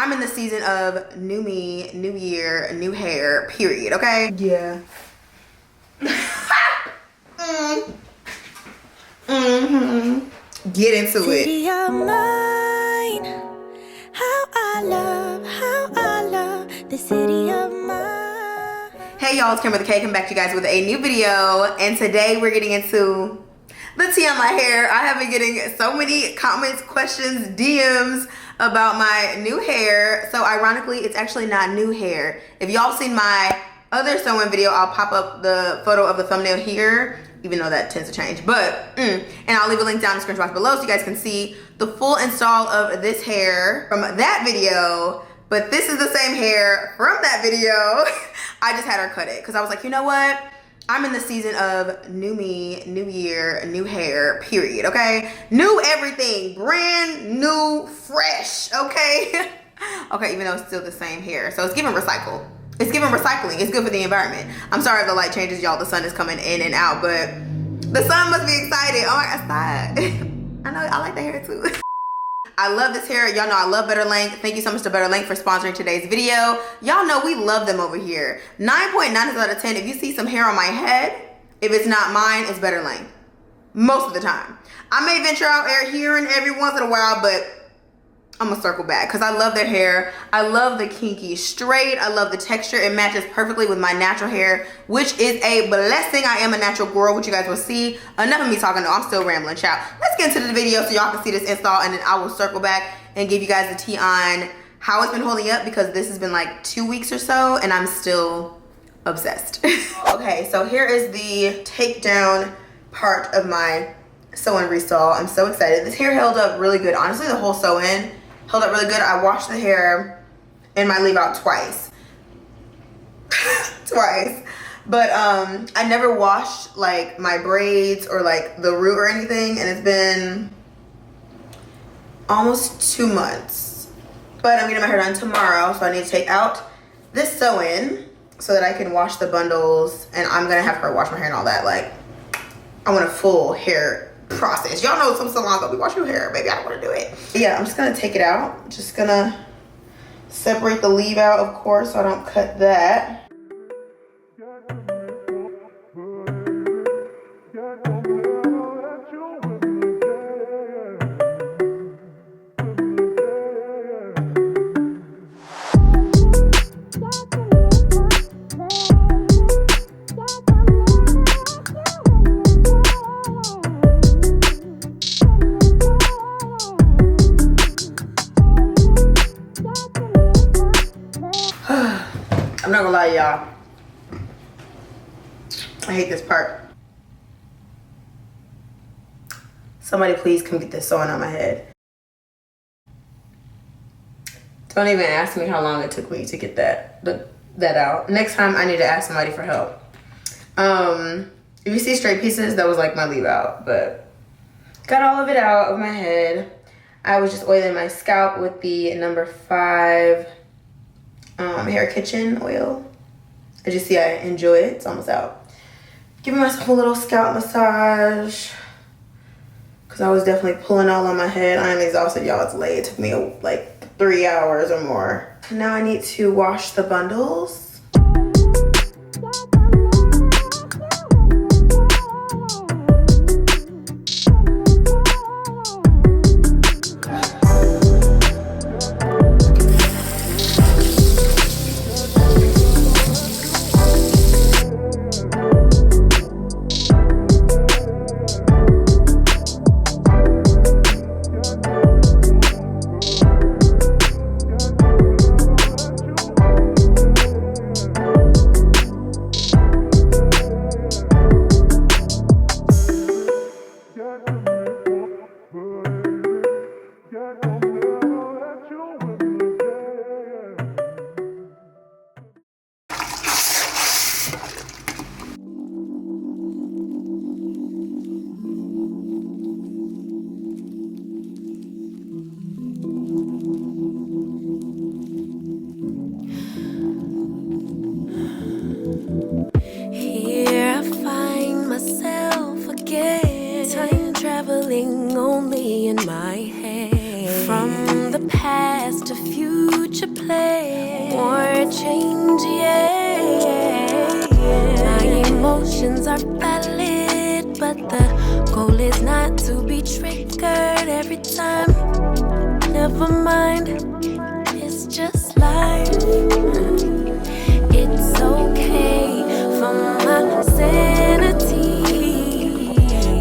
I'm in the season of new me, new year, new hair, period, okay? Yeah. Get into it. City of mine, how I love the city of mine. Hey y'all, it's Kimberly K. Come back to you guys with a new video, and today we're getting into the tea on my hair. I have been getting so many comments, questions, DMs about my new hair. So ironically, it's actually not new hair. If y'all seen my other sewing video, I'll pop up the photo of the thumbnail here, even though that tends to change, but and I'll leave a link down in the description box below so you guys can see the full install of this hair from that video. But this is the same hair from that video. I just had her cut it because I was like, you know what? I'm in the season of new me, new year, new hair, period, okay? New everything, brand new, fresh, okay? Okay, even though it's still the same hair. So it's giving recycle. It's giving recycling. It's good for the environment. I'm sorry if the light changes, y'all. The sun is coming in and out, but the sun must be excited. Oh my God, stop. I know, I like the hair too. I love this hair. Y'all know I love BETTERLENGTH. Thank you so much to BETTERLENGTH for sponsoring today's video. Y'all know we love them over here. 9.9 out of 10. If you see some hair on my head, if it's not mine, it's BETTERLENGTH. Most of the time. I may venture out here and every once in a while, but I'm gonna circle back because I love their hair. I love the kinky straight. I love the texture. It matches perfectly with my natural hair, which is a blessing. I am a natural girl, which you guys will see. Enough of me talking. No, I'm still rambling, child. Let's get into the video so y'all can see this install, and then I will circle back and give you guys the tea on how it's been holding up, because this has been like 2 weeks or so and I'm still obsessed. Okay, so here is the takedown part of my sew-in restyle. I'm so excited. This hair held up really good. Honestly, the whole sew-in held up really good. I washed the hair and my leave out twice. Twice. But I never washed like my braids or like the root or anything, and it's been almost 2 months. But I'm getting my hair done tomorrow, so I need to take out this sew-in so that I can wash the bundles, and I'm gonna have her wash my hair and all that. Like, I want a full hair process. Y'all know some salons that we wash your hair, baby. I don't want to do it. But yeah, I'm just gonna take it out. Just gonna separate the leave out, of course, so I don't cut that. I'm not gonna lie, y'all. I hate this part. Somebody please come get this sewing on my head. Don't even ask me how long it took me to get that out. Next time I need to ask somebody for help. If you see straight pieces, that was like my leave out, but got all of it out of my head. I was just oiling my scalp with the number 5 hair kitchen oil. As you see, I enjoy it. It's almost out. Giving myself a little scalp massage because I was definitely pulling all on my head. I am exhausted, y'all. It's late. It took me like 3 hours or more. Now I need to wash the bundles. emotions are valid, but the goal is not to be triggered every time. Never mind, it's just life. It's okay for my sanity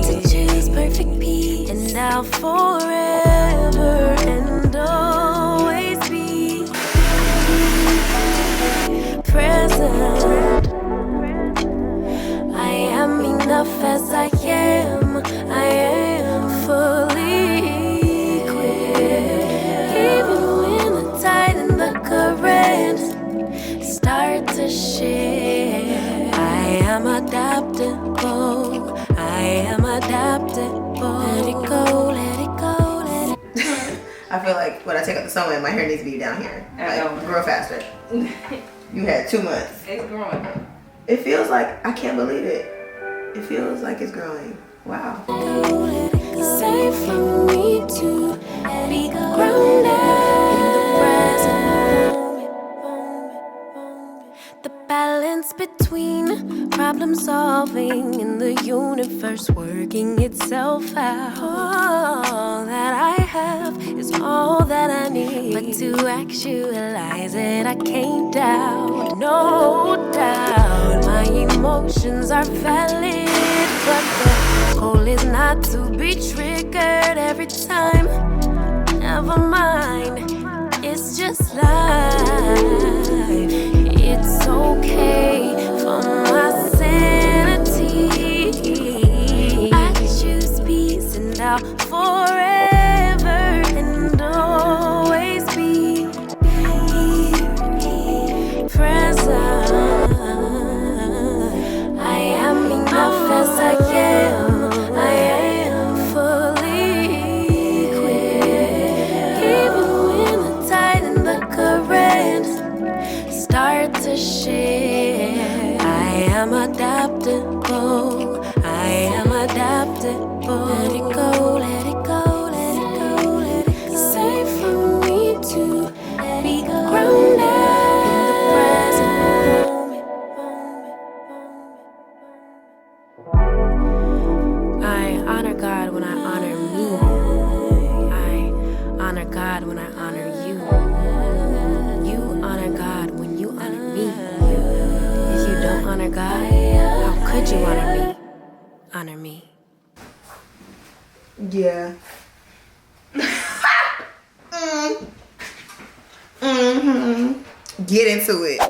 to choose perfect peace, and I'll forever and always be present. I am enough as I am. I am fully equipped. Even when the tide and the current start to shift, I am adaptable. I am adaptable. Let it go, let it go, let it go. I feel like when I take out the sewing, my hair needs to be down here. Like, grow faster. You had 2 months. It's growing. It feels like, I can't believe it. It feels like it's growing. Wow. It's safe for me to be grounded in the present moment. The balance between problem solving and the universe working itself out. All that I have is all that I need, but to actualize it I can't doubt, no doubt. My emotions are valid, but the goal is not to be triggered every time. Never mind, it's just life. It's okay for my sanity. I choose peace, and I'll forever and always be present. I am enough as I am. I am fully equipped. Even when the tide and the current start to shift, I am adaptable. I am adaptable. Let it go, let it go, let it go, let it go. It's safe for me to be grounded in the present moment. I honor God when I honor me. I honor God when I honor you. You honor God when you honor me. If you don't honor God, how could you honor me? Honor me. Yeah. Get into it.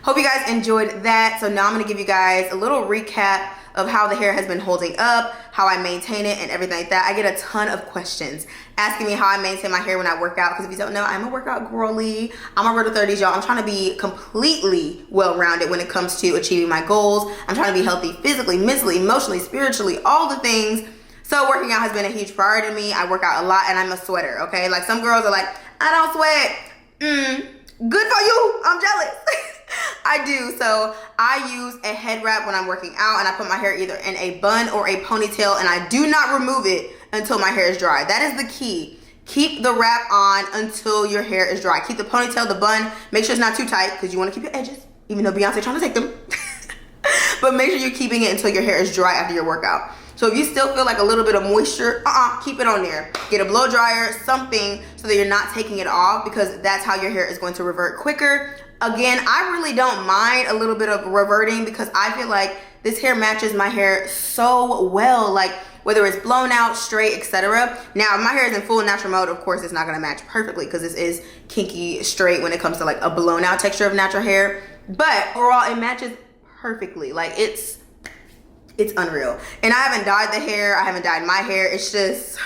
Hope you guys enjoyed that. So now I'm gonna give you guys a little recap of how the hair has been holding up, how I maintain it, and everything like that. I get a ton of questions asking me how I maintain my hair when I work out, because if you don't know, I'm a workout girly. I'm a road to 30s, y'all. I'm trying to be completely well-rounded when it comes to achieving my goals. I'm trying to be healthy physically, mentally, emotionally, spiritually, all the things. So working out has been a huge priority to me. I work out a lot and I'm a sweater, okay? Like some girls are like, I don't sweat. Good for you, I'm jealous. I do. So I use a head wrap when I'm working out, and I put my hair either in a bun or a ponytail, and I do not remove it until my hair is dry. That is the key. Keep the wrap on until your hair is dry. Keep the ponytail, the bun, make sure it's not too tight because you want to keep your edges, even though Beyonce trying to take them. But make sure you're keeping it until your hair is dry after your workout. So if you still feel like a little bit of moisture, keep it on there. Get a blow dryer, something, so that you're not taking it off, because that's how your hair is going to revert quicker. Again, I really don't mind a little bit of reverting because I feel like this hair matches my hair so well, like whether it's blown out, straight, etc. Now, if my hair is in full natural mode, of course, it's not gonna match perfectly because this is kinky straight when it comes to like a blown out texture of natural hair. But overall, it matches perfectly. Like it's unreal. And I haven't dyed the hair. I haven't dyed my hair. It's just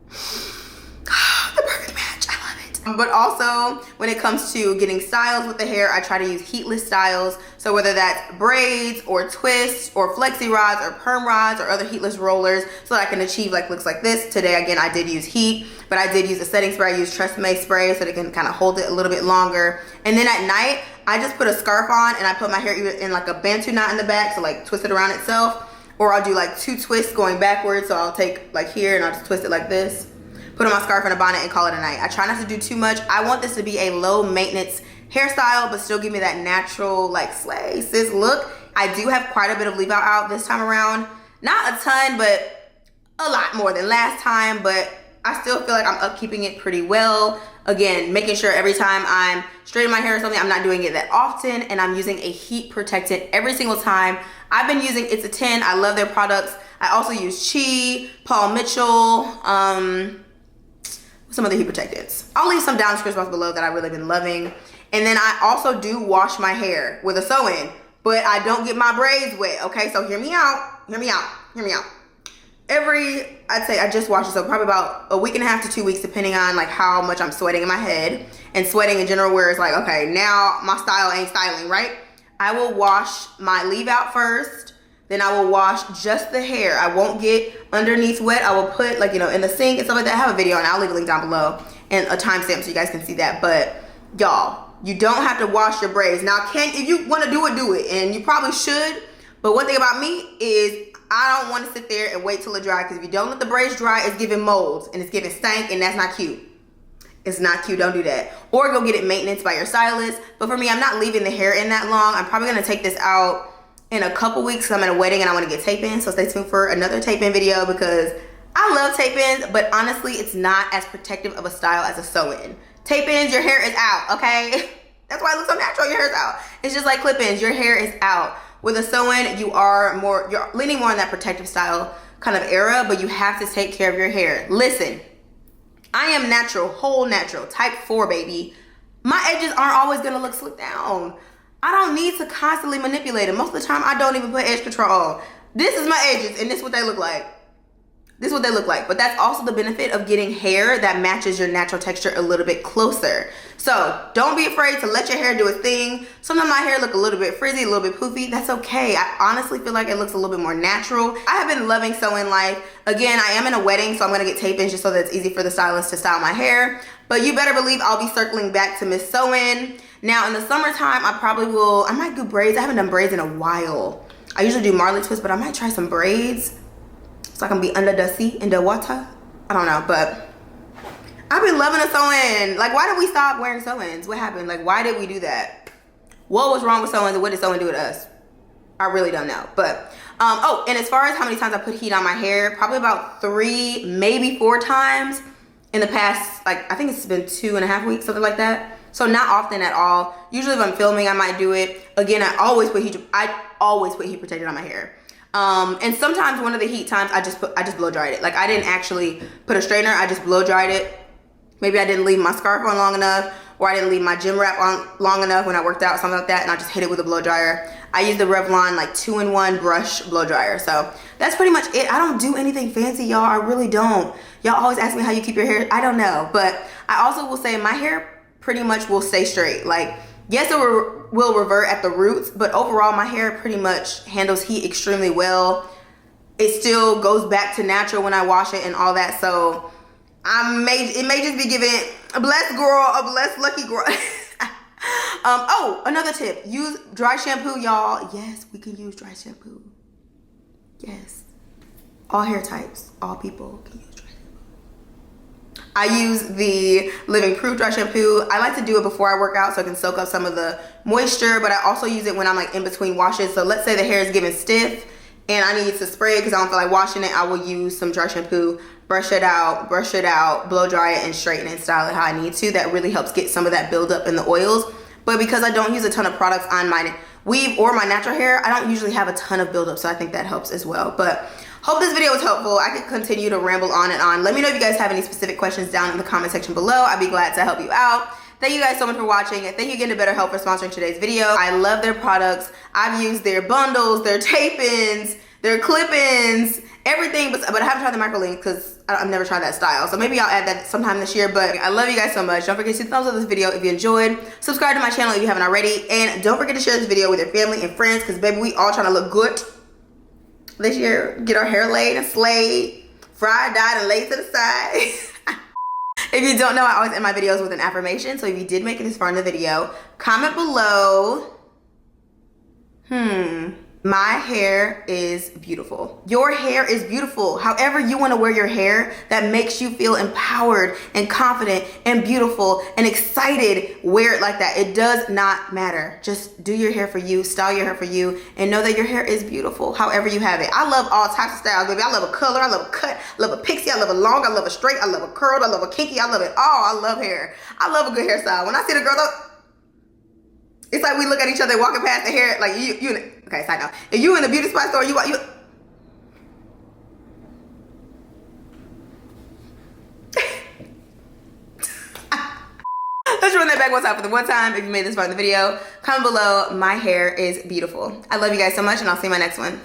the perfect match. I love it. But also when it comes to getting styles with the hair, I try to use heatless styles. So whether that's braids or twists or flexi rods or perm rods or other heatless rollers, so that I can achieve like looks like this. Today, again, I did use heat, but I did use a setting spray. I used Tresemme spray so they can kind of hold it a little bit longer. And then at night, I just put a scarf on and I put my hair either in like a bantu knot in the back, so like twist it around itself, or I'll do like 2 twists going backwards. So I'll take like here and I'll just twist it like this, put on my scarf and a bonnet and call it a night. I try not to do too much. I want this to be a low maintenance hairstyle, but still give me that natural like slay sis look. I do have quite a bit of leave out this time around. Not a ton, but a lot more than last time, but I still feel like I'm upkeeping it pretty well. Again, making sure every time I'm straightening my hair or something, I'm not doing it that often, and I'm using a heat protectant every single time. I've been using It's a 10. I love their products. I also use Chi, Paul Mitchell, some other heat protectants. I'll leave some down in the description box below that I've really been loving. And then I also do wash my hair with a sew-in, but I don't get my braids wet, okay? So hear me out, hear me out, hear me out. I'd say I just washed it, so probably about a week and a half to 2 weeks, depending on like how much I'm sweating in my head and sweating in general, where it's like, okay, now my style ain't styling, right? I will wash my leave out first, then I will wash just the hair. I won't get underneath wet. I will put like, you know, in the sink and stuff like that. I have a video and I'll leave a link down below and a timestamp so you guys can see that. But y'all, you don't have to wash your braids. Now, if you want to do it, and you probably should. But one thing about me is I don't want to sit there and wait till it dry, because if you don't let the braids dry, it's giving molds and it's giving stank, and that's not cute. It's not cute. Don't do that. Or go get it maintenance by your stylist. But for me, I'm not leaving the hair in that long. I'm probably going to take this out in a couple weeks because I'm at a wedding and I want to get tape-in. So stay tuned for another tape-in video, because I love tape-ins, but honestly, it's not as protective of a style as a sew-in. Tape-ins, your hair is out, okay? That's why it looks so natural. Your hair is out. It's just like clip-ins. Your hair is out. With a sew-in, you're leaning more on that protective style kind of era, but you have to take care of your hair. Listen, I am natural, whole natural, type 4, baby. My edges aren't always gonna look slicked down. I don't need to constantly manipulate them. Most of the time, I don't even put edge control on. This is my edges, and this is what they look like. This is what they look like. But that's also the benefit of getting hair that matches your natural texture a little bit closer. So don't be afraid to let your hair do its thing. Sometimes my hair look a little bit frizzy, a little bit poofy. That's okay. I honestly feel like it looks a little bit more natural. I have been loving sew-in life. Again, I am in a wedding, so I'm gonna get tape-ins just so that it's easy for the stylist to style my hair. But you better believe I'll be circling back to Miss Sew-in. Now in the summertime, I might do braids. I haven't done braids in a while. I usually do Marley twists, but I might try some braids. So I can be under the sea, in the water. I don't know, but I've been loving a sew-in. Like, why did we stop wearing sew-ins? What happened? Like, why did we do that? What was wrong with sew-ins, and what did sew-in do to us? I really don't know. But, oh, and as far as how many times I put heat on my hair, probably about 3, maybe 4 times in the past, like, I think it's been 2.5 weeks, something like that. So not often at all. Usually if I'm filming, I might do it. Again, I always put heat protectant on my hair. And sometimes one of the heat times I just blow dried it. Like, I didn't actually put a straightener, I just blow dried it. Maybe I didn't leave my scarf on long enough, or I didn't leave my gym wrap on long enough when I worked out, something like that, and I just hit it with a blow dryer. I use the Revlon like 2-in-1 brush blow dryer. So that's pretty much it. I don't do anything fancy, y'all. I really don't. Y'all always ask me how you keep your hair. I don't know, but I also will say my hair pretty much will stay straight. Like, yes, it will revert at the roots, but overall my hair pretty much handles heat extremely well. It still goes back to natural when I wash it and all that. So it may just be giving a blessed girl, a blessed lucky girl. Oh, another tip, use dry shampoo, y'all. Yes, we can use dry shampoo. Yes, all hair types, all people can use dry shampoo. I use the Living Proof dry shampoo. I like to do it before I work out so I can soak up some of the moisture, but I also use it when I'm like in between washes. So let's say the hair is getting stiff and I need to spray it because I don't feel like washing it. I will use some dry shampoo, brush it out, blow dry it, and straighten it and style it how I need to. That really helps get some of that buildup in the oils. But because I don't use a ton of products on my weave or my natural hair, I don't usually have a ton of buildup, so I think that helps as well. But hope this video was helpful. I could continue to ramble on and on. Let me know if you guys have any specific questions down in the comment section below. I'd be glad to help you out. Thank you guys so much for watching, and thank you again to BetterHelp for sponsoring today's video. I love their products. I've used their bundles, their tape-ins, their clip-ins, everything, but I haven't tried the micro length because I've never tried that style. So maybe I'll add that sometime this year. But I love you guys so much. Don't forget to thumbs up this video if you enjoyed. Subscribe to my channel if you haven't already. And don't forget to share this video with your family and friends, because baby, we all trying to look good this year. Get our hair laid and slayed, fried, dyed, and laid to the side. If you don't know, I always end my videos with an affirmation. So if you did make it this far in the video, comment below. My hair is beautiful. Your hair is beautiful. However you want to wear your hair that makes you feel empowered and confident and beautiful and excited, wear it like that. It does not matter. Just do your hair for you, style your hair for you, and know that your hair is beautiful however you have it. I love all types of styles, baby. I love a color, I love a cut, I love a pixie, I love a long, I love a straight, I love a curled, I love a kinky, I love it all. I love hair. I love a good hairstyle. When I see the girls, it's like we look at each other walking past the hair, like okay, side note. If you in a beauty supply store, you let's run that back one time for the one time. If you made this far in the video, comment below. My hair is beautiful. I love you guys so much, and I'll see you in my next one.